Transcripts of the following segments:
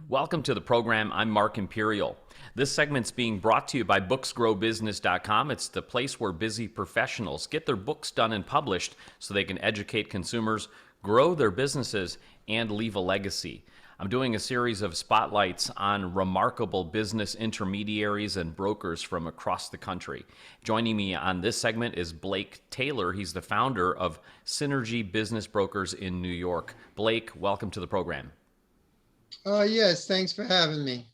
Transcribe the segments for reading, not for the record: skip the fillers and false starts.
Welcome to the program. I'm Mark Imperial. This segment's being brought to you by booksgrowbusiness.com. It's the place where busy professionals get their books done and published so they can educate consumers, grow their businesses, and leave a legacy. I'm doing a series of spotlights on remarkable business intermediaries and brokers from across the country. Joining me on this segment is Blake Taylor. He's the founder of Synergy Business Brokers in New York. Blake, welcome to the program. Yes, thanks for having me.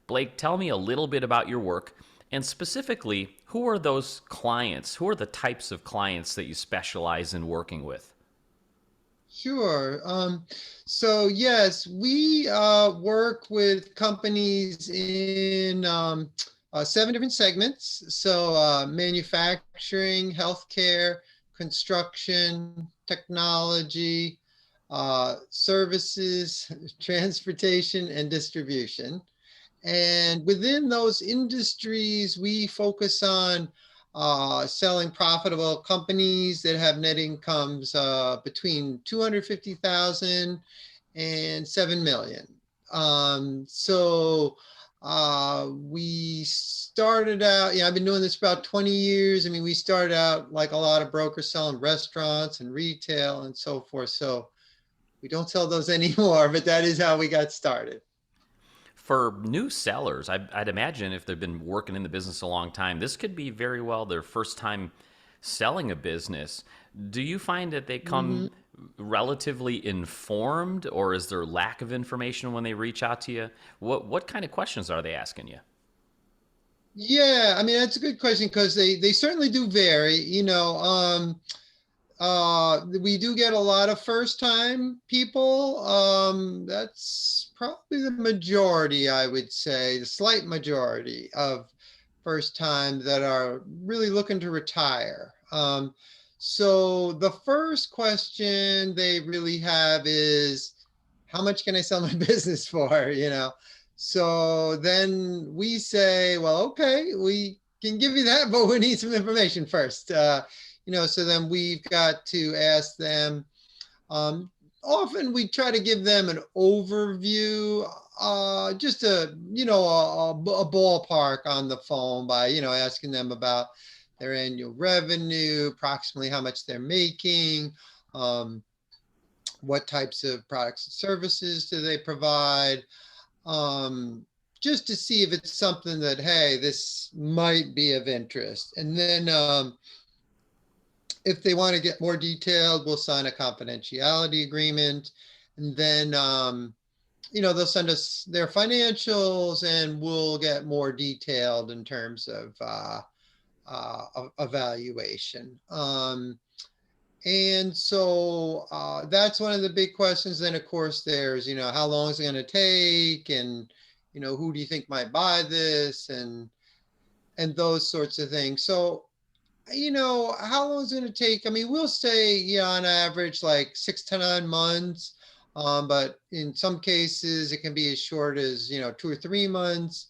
Blake, tell me a little bit about your work, and specifically, who are those clients? Who are the types of clients that you specialize in working with? Sure. So yes, we work with companies in 7 different segments. So manufacturing, healthcare, construction, technology, services, transportation, and distribution. And within those industries, we focus on selling profitable companies that have net incomes between 250,000 and 7 million. We started out, I've been doing this for about 20 years. I mean, we started out like a lot of brokers selling restaurants and retail and so forth. So we don't sell those anymore, but that is how we got started. For new sellers, I'd imagine if they've been working in the business a long time, this could be very well their first time selling a business. Do you find that they come relatively informed, or is there lack of information when they reach out to you? What kind of questions are they asking you? Yeah, I mean, that's a good question because they certainly do vary. We do get a lot of first time people. That's probably the majority, I would say, the slight majority of first time that are really looking to retire. So the first question they really have is, how much can I sell my business for? So then we say, well, okay, we can give you that, but we need some information first. So then we've got to ask them. Often we try to give them an overview, just a ballpark on the phone by, asking them about their annual revenue, approximately how much they're making, what types of products and services do they provide, just to see if it's something that, hey, this might be of interest. And then if they want to get more detailed, we'll sign a confidentiality agreement. And then, they'll send us their financials and we'll get more detailed in terms of evaluation. And so that's one of the big questions. Then, of course, there's, how long is it going to take? And, who do you think might buy this? And those sorts of things. So, how long is it going to take? I mean, we'll say, on average, like 6 to 9 months. But in some cases, it can be as short as, 2 or 3 months.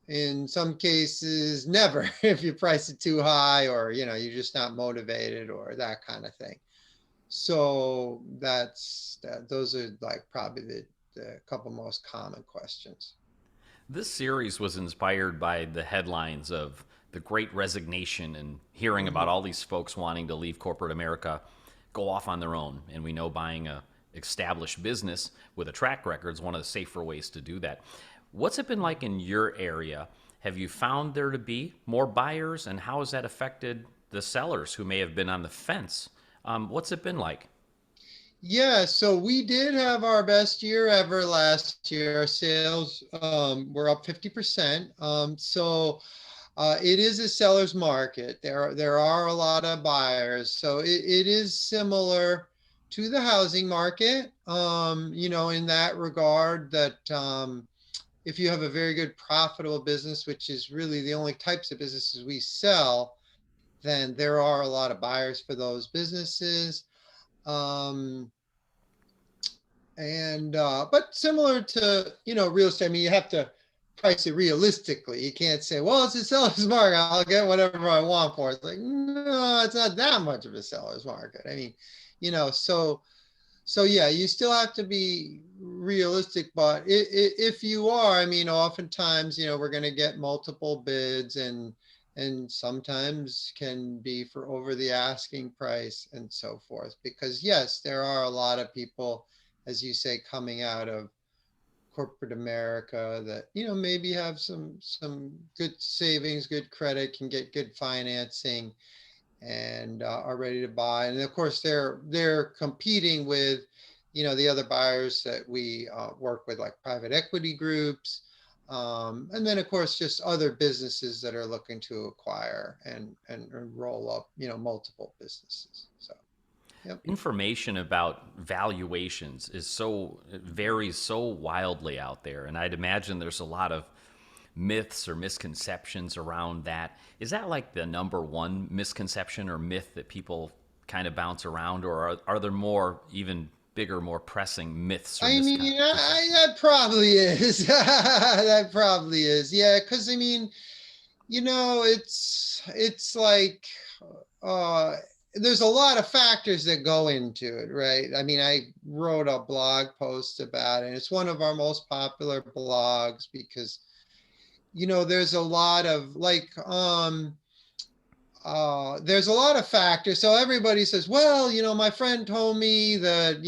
In some cases, never, if you price it too high or, you're just not motivated or that kind of thing. So those are like probably the couple most common questions. This series was inspired by the headlines of the Great Resignation and hearing about all these folks wanting to leave corporate America, go off on their own. And we know buying a established business with a track record is one of the safer ways to do that. What's it been like in your area? Have you found there to be more buyers, and how has that affected the sellers who may have been on the fence? What's it been like? Yeah, so we did have our best year ever last year. Our sales were up 50%. It is a seller's market. There are a lot of buyers. So it is similar to the housing market, in that regard that if you have a very good profitable business, which is really the only types of businesses we sell, then there are a lot of buyers for those businesses. Um, but similar to, real estate, I mean, you have to price it realistically. You can't say, well, it's a seller's market, I'll get whatever I want for it. It's like, no, it's not that much of a seller's market. I mean, so So yeah, you still have to be realistic, but if you are, I mean, oftentimes, we're going to get multiple bids, and sometimes can be for over the asking price and so forth. Because yes, there are a lot of people, as you say, coming out of corporate America that, maybe have some good savings, good credit, can get good financing, and are ready to buy. And of course, they're competing with, the other buyers that we work with, like private equity groups, and then of course just other businesses that are looking to acquire and roll up, multiple businesses. So, yep. Information about valuations it varies so wildly out there, and I'd imagine there's a lot of myths or misconceptions around that. Is that like the number one misconception or myth that people kind of bounce around, or are there more, even bigger, more pressing myths or I mean, misconceptions? that probably is. That probably is. Yeah, because I mean, it's like, uh there's a lot of factors that go into it, right? I mean, I wrote a blog post about it, and it's one of our most popular blogs because, there's a lot of like, there's a lot of factors. So everybody says, well, my friend told me that,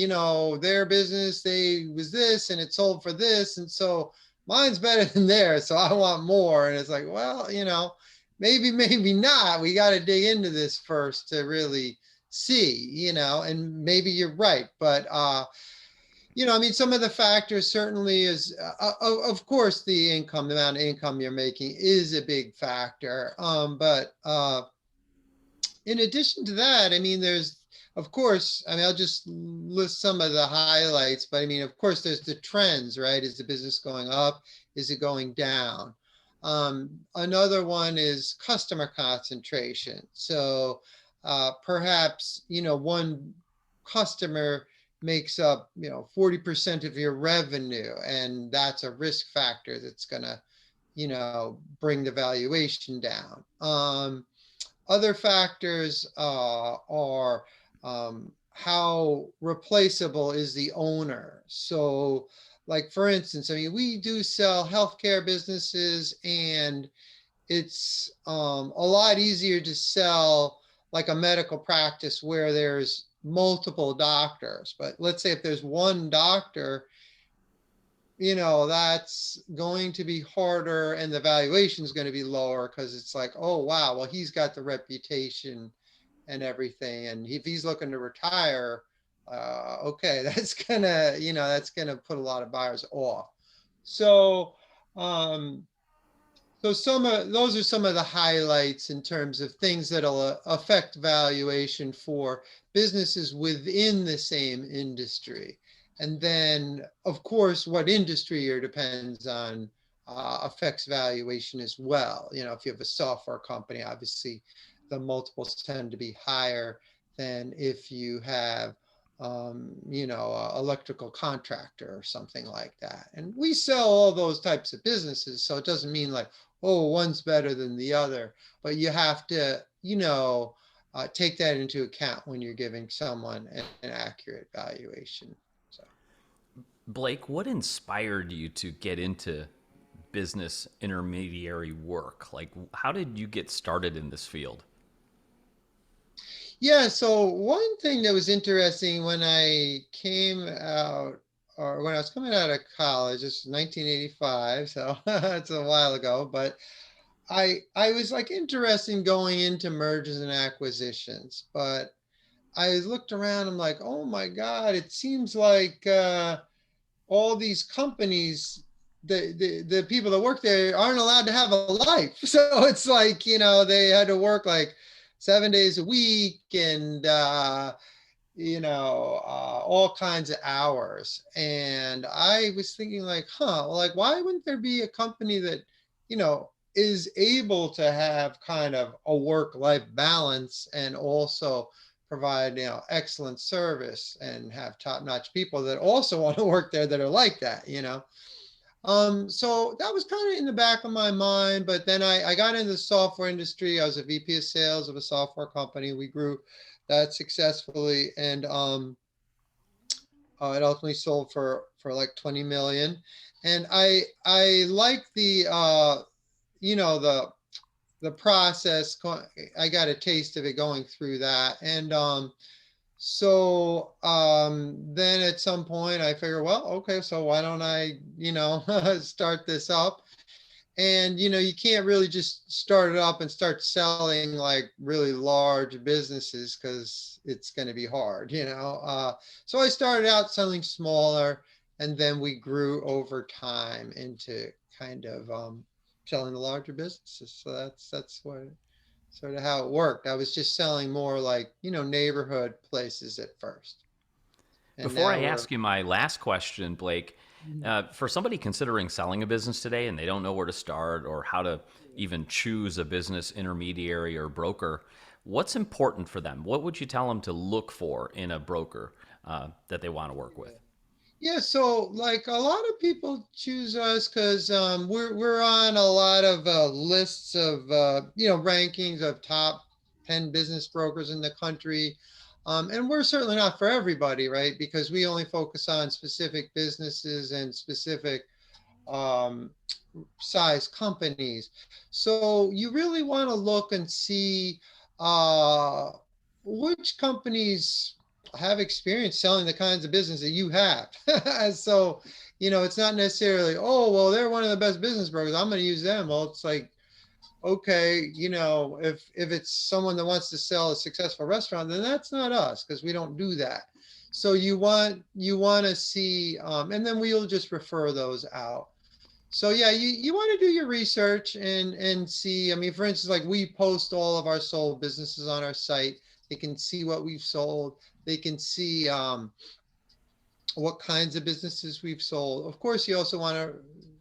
their business, they was this and it sold for this. And so mine's better than theirs. So I want more. And it's like, well, maybe not. We got to dig into this first to really see, and maybe you're right. But, I mean, some of the factors certainly is, of course, the amount of income you're making is a big factor. But, in addition to that, I mean, there's, of course, I mean, I'll just list some of the highlights, but I mean, of course, there's the trends, right? Is the business going up? Is it going down? Another one is customer concentration. So perhaps, one customer makes up, 40% of your revenue, and that's a risk factor that's going to, bring the valuation down. Other factors are, how replaceable is the owner. So, like for instance, I mean, we do sell healthcare businesses, and it's a lot easier to sell like a medical practice where there's multiple doctors. But let's say if there's one doctor, that's going to be harder, and the valuation is going to be lower because it's like, oh, wow, well, he's got the reputation and everything. And if he's looking to retire, okay, that's gonna put a lot of buyers off. So, um, so some of those are some of the highlights in terms of things that'll affect valuation for businesses within the same industry. And then, of course, what industry you're depends on affects valuation as well. If you have a software company, obviously the multiples tend to be higher than if you have, electrical contractor or something like that. And we sell all those types of businesses, so it doesn't mean like, oh, one's better than the other, but you have to, take that into account when you're giving someone an accurate valuation. So, Blake, what inspired you to get into business intermediary work? Like, how did you get started in this field? yeah. So one thing that was interesting when I came out, or when I was coming out of college, it's 1985, so it's a while ago, but I was like interested in going into mergers and acquisitions, but I looked around. I'm like, oh my God, it seems like all these companies, the people that work there aren't allowed to have a life. So it's like, they had to work like 7 days a week, and all kinds of hours. And I was thinking like, well, like, why wouldn't there be a company that, is able to have kind of a work-life balance and also provide, excellent service and have top-notch people that also want to work there that are like that. So that was kind of in the back of my mind, but then I got into the software industry. I was a VP of sales of a software company. We grew that successfully. And It ultimately sold for like 20 million. And I like the process. I got a taste of it going through that. And then at some point I figure, well, okay, so why don't I, start this up? And you can't really just start it up and start selling like really large businesses because it's going to be hard. So I started out selling smaller, and then we grew over time into kind of selling the larger businesses. So that's what sort of how it worked. I was just selling more like neighborhood places at first, and Before now I we're ask you my last question, Blake, for somebody considering selling a business today and they don't know where to start or how to even choose a business intermediary or broker, what's important for them? What would you tell them to look for in a broker that they want to work with? Yeah, so like a lot of people choose us because we're on a lot of lists of rankings of top 10 business brokers in the country. And we're certainly not for everybody, right? Because we only focus on specific businesses and specific um, size companies. So you really want to look and see uh, which companies have experience selling the kinds of business that you have. And so, it's not necessarily, oh, well, they're one of the best business brokers, I'm going to use them. Well, it's like, okay, if it's someone that wants to sell a successful restaurant, then that's not us because we don't do that. So you want to see, and then we'll just refer those out. So yeah, you want to do your research and see. I mean, for instance, like we post all of our sold businesses on our site. They can see what we've sold. They can see what kinds of businesses we've sold. Of course, you also want to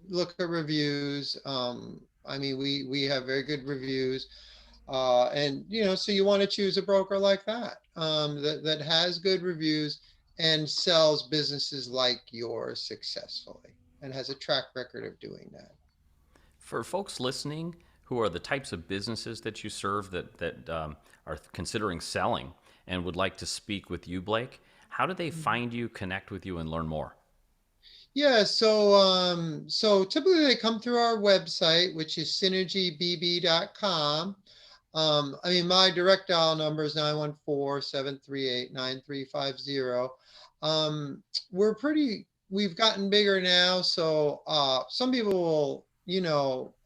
look at reviews. I mean, we have very good reviews, and so you want to choose a broker like that that has good reviews and sells businesses like yours successfully and has a track record of doing that. For folks listening who are the types of businesses that you serve that are considering selling and would like to speak with you, Blake, how do they find you, connect with you, and learn more? Yeah, so typically they come through our website, which is synergybb.com. I mean, my direct dial number is 914-738-9350. We've gotten bigger now, so some people will,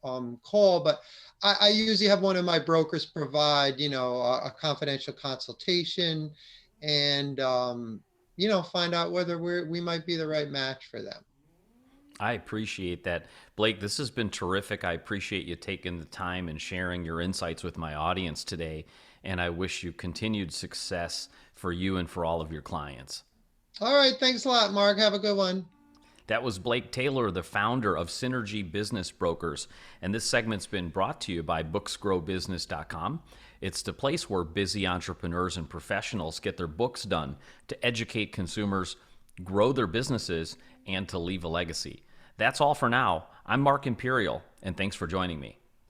call, but I usually have one of my brokers provide, a confidential consultation and, find out whether we might be the right match for them. I appreciate that. Blake, this has been terrific. I appreciate you taking the time and sharing your insights with my audience today. And I wish you continued success for you and for all of your clients. All right. Thanks a lot, Mark. Have a good one. That was Blake Taylor, the founder of Synergy Business Brokers. And this segment's been brought to you by booksgrowbusiness.com. It's the place where busy entrepreneurs and professionals get their books done to educate consumers, grow their businesses, and to leave a legacy. That's all for now. I'm Mark Imperial, and thanks for joining me.